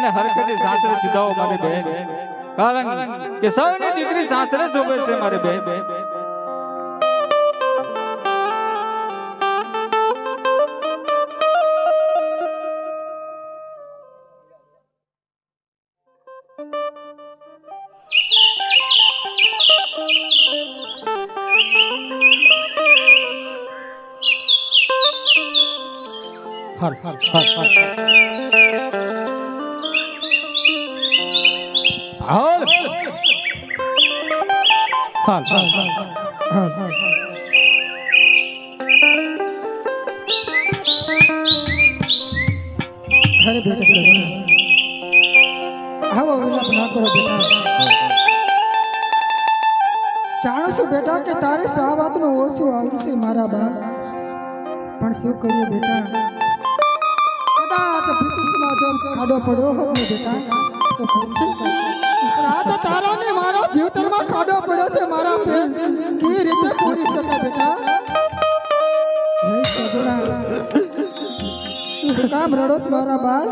અને હરખથી સાસરે સીધાઓ મારી બેન, કારણ કે સૌની દીકરી સાસરે જોવે છે મારી બેન. હાલ હાલ હાલ હાલ હાલ હાલ હાલ હાલ હાલ અરે બેટા સગુણા, આવો વિલાપ ના કરો બેટા. જાણો છું બેટા કે તારે સા વાતનું ઓછું આવ્યું છે મારા બાપ, પણ શું કરીએ બેટા, કદાચ બ્રિટિશમાં જો ખાડો પડ્યો હોત ને બેટા તો પણ આ તો તારા ને મારા જીવતરમાં ખાડો પડ્યો છે મારા પ્રેમ, કેવી રીતે પૂરી શકાય બેટા? હે સગુણા, તું કામ રડો છો મારા બાળ?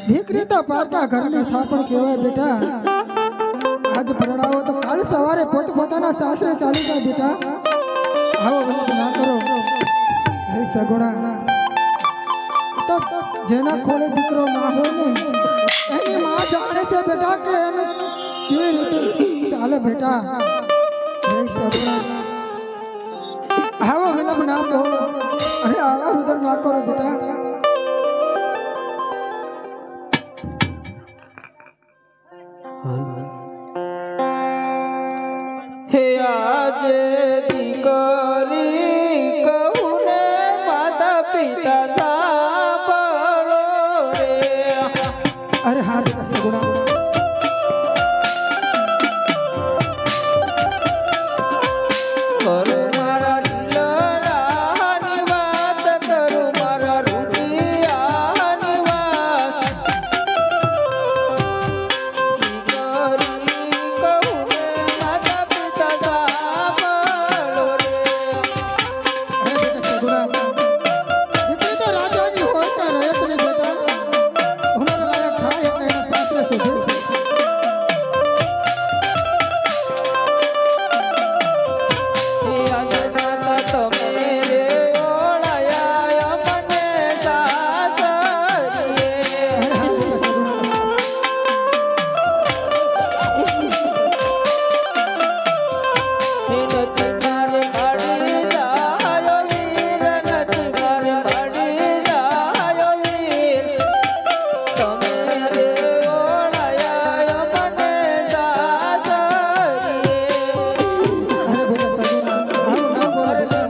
દીકરી તો પારકા ઘરની થાપણ કહેવાય બેટા. આજ પરણાવો તો કાલ સવારે પોતપોતાના સાસરે ચાલી જાય બેટા. આવો વિલાપ ના કરો. હે સગુણા, તો જેના ખોળે દીકરો ના હોય ને એની માં જાણે છે બેટા કે એને કેવી રીતે ચાલે બેટા. હે સગુણા, આવો વિલાપ ના કરો અને આવા રુદન ના કરો બેટા. હે આજે દીકરી કહું ને માતા પિતા સાંભળો રે. અરે હા સગુણા, કરું મારા દિલડાની વાત, કરું મારા રુદિયાની વાત. દીકરી કહું ને માતા પિતા સાંભળો રે. અરે બેટા સગુણા, દીકરી તો રાજાની હોય કે રયતની બેટા, ઉંમર લાયક થાય એટલે એના સાસરે શોધે છે. અરે હા બેટા સગુણા, અરે બેટા સગુણા, આવું ના બોલો બેટા.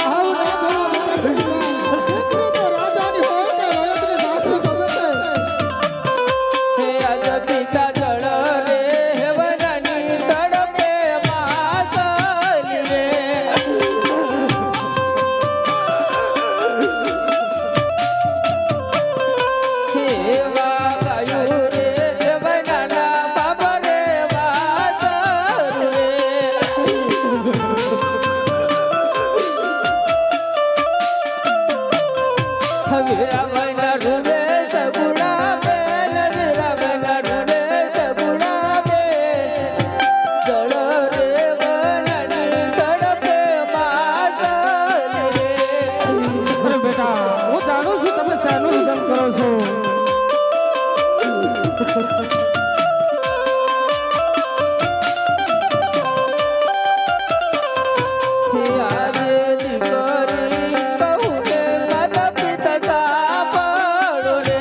આવું ના બોલો બેટા સગુણા, દીકરી તો રાજાની હોય કે રયતની સાસરે શોધે છે. અરે બેટા, હું જાણું છું તમે શાનું નિધન કરો છો. આજે દીકરી કહું ને માતા પિતા સાંભળો રે.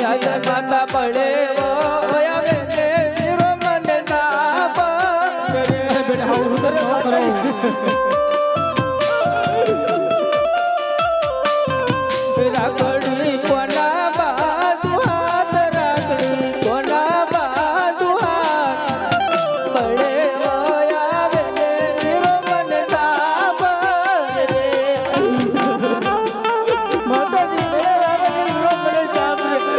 આજે માતા પડે વો આવે ને વીરો મને સાપ કરે બેટા આવું રુદન ન કરો રાખડી કોના બાજુ હાથ રાખડી કોના બાજુ હાથ પડે વો આવે ને વીરો મને સાપ કરે માતાજી પડે આવે ને વીરો મને સાપ કરે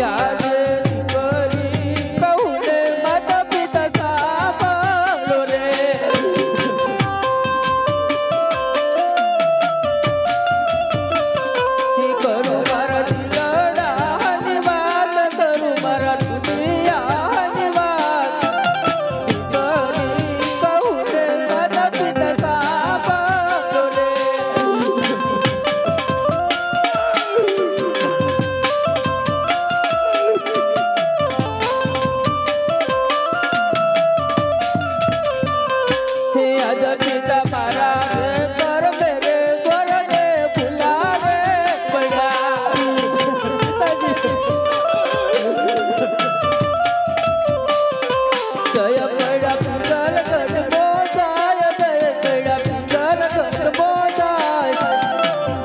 આજે દીકરી કહું ને માતા પિતા સાંભળો રે કરું મારા દિલડાની વાત કરું મારા દુનિયાની વાત દીકરી કહું ને માતા પિતા સાંભળો રે હે આજા પિતા મારા રે પર મેરે સ્વરને ફુલાવે પડ્યા જય પડ્યા પિંગલ ગઢ બોજાય જય પડ્યા પિંગલ ગઢ બોજાય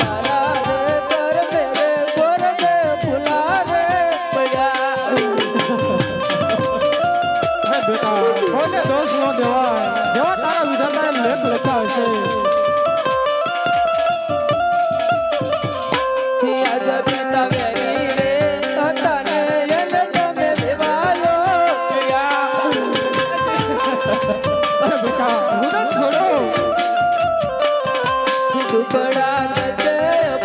મારા રે પર મેરે સ્વરને ફુલાવે પડ્યા હે બેટા કોને દોષ ન દેવાય જેવા તારા વિધાતાએ લેખ લખ્યા હશે આજા પિતા વેરી રે તને એને તમે દેવાયો ગયા અરે બેટા રુદન છોડો ટુકડા છે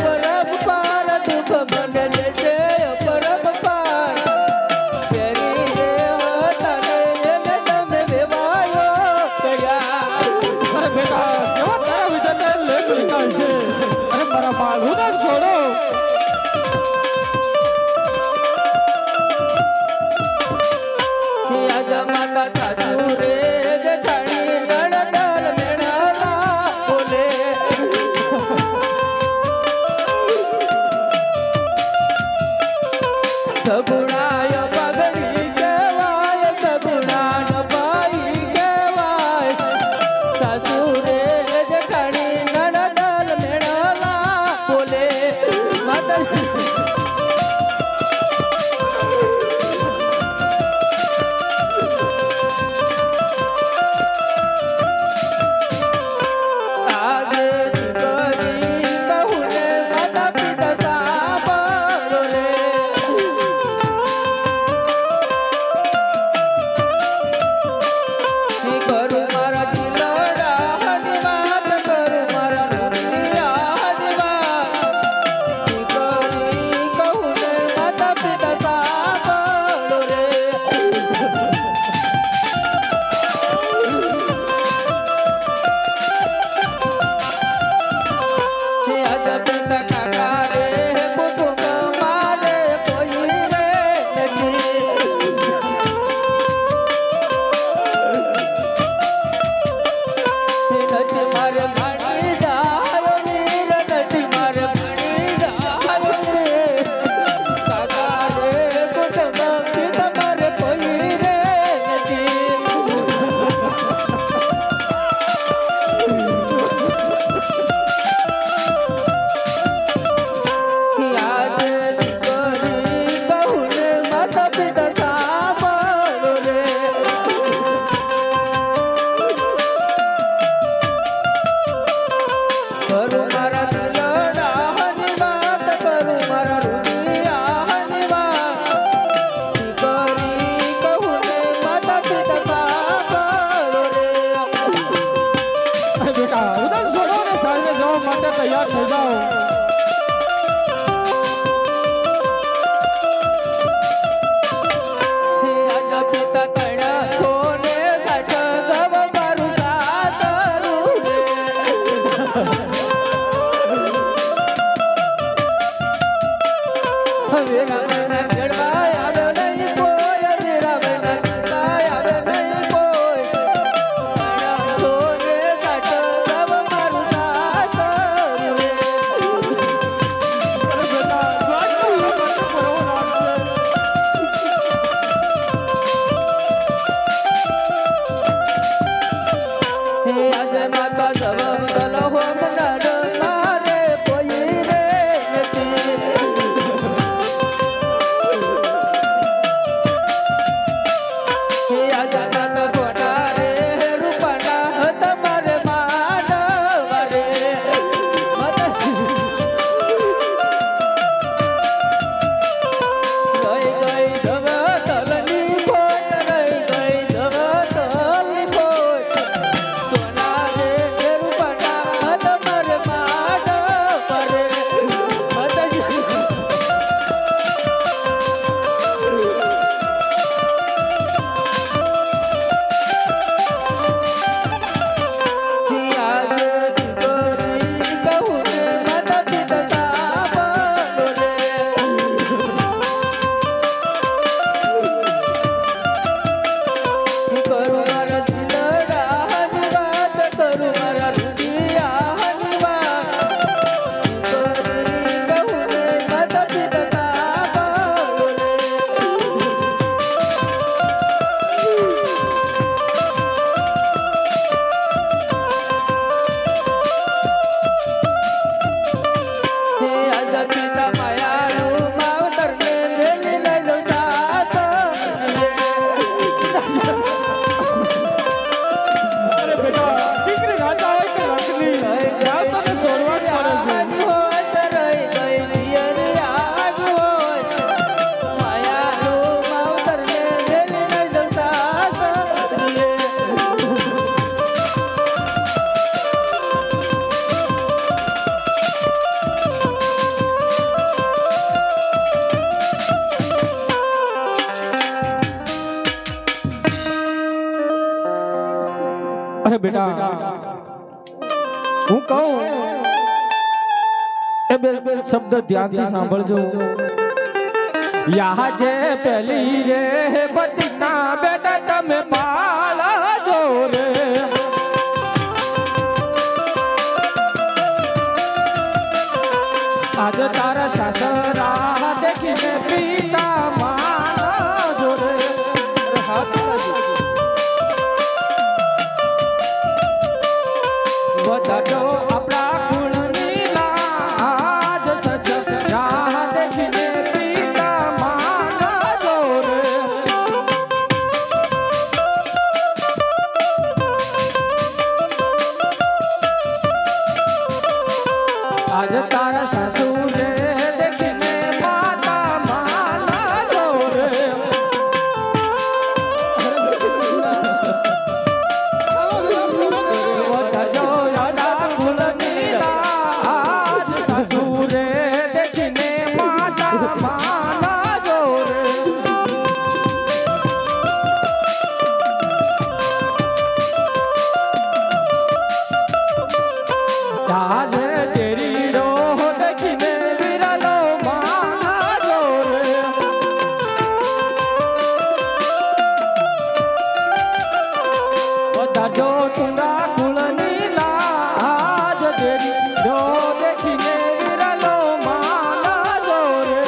પરમ પાર દુઃખ બંને છે પરમ પાર વેરી રે તને એને તમે દેવાયો ગયા અરે બેટા જેવા તારા વિધાતાએ લેખ લખ્યા હશે અરે મારા બાળ રુદન છોડો આજા માતા સાસુ રે જેઠાણી નણદલ મેળાલા બોલે સગુણાય પગડી કહેવાય સગુણાન પાઈ કહેવાય સાસુ રે જેઠાણી નણદલ મેળાલા બોલે માતા આજે દીકરી કહું ને માતા પિતા સાંભળો રે કરું મારા દિલડાની વાત કરું મારા દુનિયાની વાત દીકરી કહું ને માતા પિતા સાંભળો રે આજા પિતા કાકા રે કુટુંબ મારે કોઈ રે નથી નથી મારે ભણી જાયો વીર નથી મારે ભણી જાયો વીર કાકા રે કુટુંબ પિતા મારે કોઈ રે નથી આજે દીકરી કહું ને માતા પિતા સાંભળો રે કરું મારા દિલડાની વાત કરું મારા દુનિયાની વાત દીકરી કહું ને માતા પિતા સાંભળો રે અરે બેટા રુદન છોડો ને સાંજે જવા માટે તૈયાર થઈ જાઓ આજા પિતા કણા કોને સાટ ગવ મારું સાતરું રે હવે રામના જડવા આવે નહીં કોઈ હવે રામના જડવા આવે નહીં કોઈ કણા કોને સાટ ગવ મારું સાતરું અને બેટા હું કહું એ બે શબ્દ ધ્યાનથી સાંભળજો યા જે પહેલી રે બટીના બેટા તમે પાળજો રે आज तारा सासरा देखीने पीता माना जोरे बताडो अपना कुळनी लाज ससरा देखीने पीता माना जोरे आज तारा सासु जो तुंगा कुलनी लाज तेरी जो देखीने विरलो माना जोरे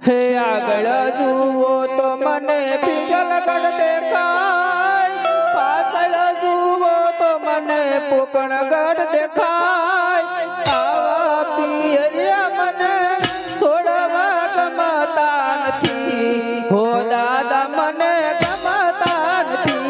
हे આગળ જુઓ તો મને પિંગલગઢ દેખાય પાછળ જુઓ તો મને પોકણગઢ દેખાય આવા પિયરિયા મને છોડવા ગમતા નથી હો દાદા મને ગમતા નથી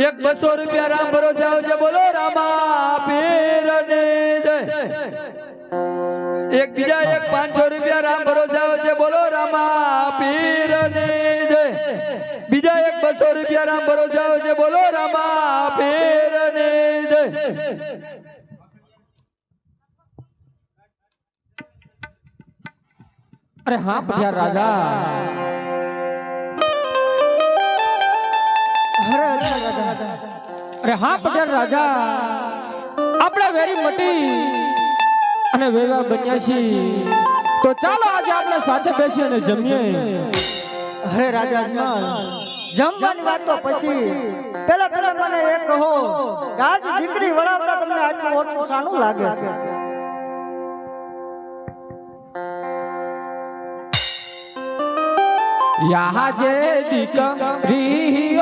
एक 200 रुपया राम भरोसा हो जय बोलो रामा पीर ने जय एक बीजा एक 500 रुपया राम भरोसा हो जय बोलो रामा पीर ने जय बीजा एक 200 रुपया राम भरोसा हो जय बोलो रामा पीर ने जय अरे हाँ पटियार राजा અરે રાજા અરે હા પટેલ રાજા, આપણે વેરી મટી અને વેવા બન્યા છીએ, તો ચાલો આજે આપણે સાથે બેસી અને જમીએ. અરે રાજા જમવાની વાત તો પછી પેલા મને એ કહો કે આજ દીકરી વળાવતા તમને આટલું ઓછું સાનું લાગે છે? યા જે દીકરી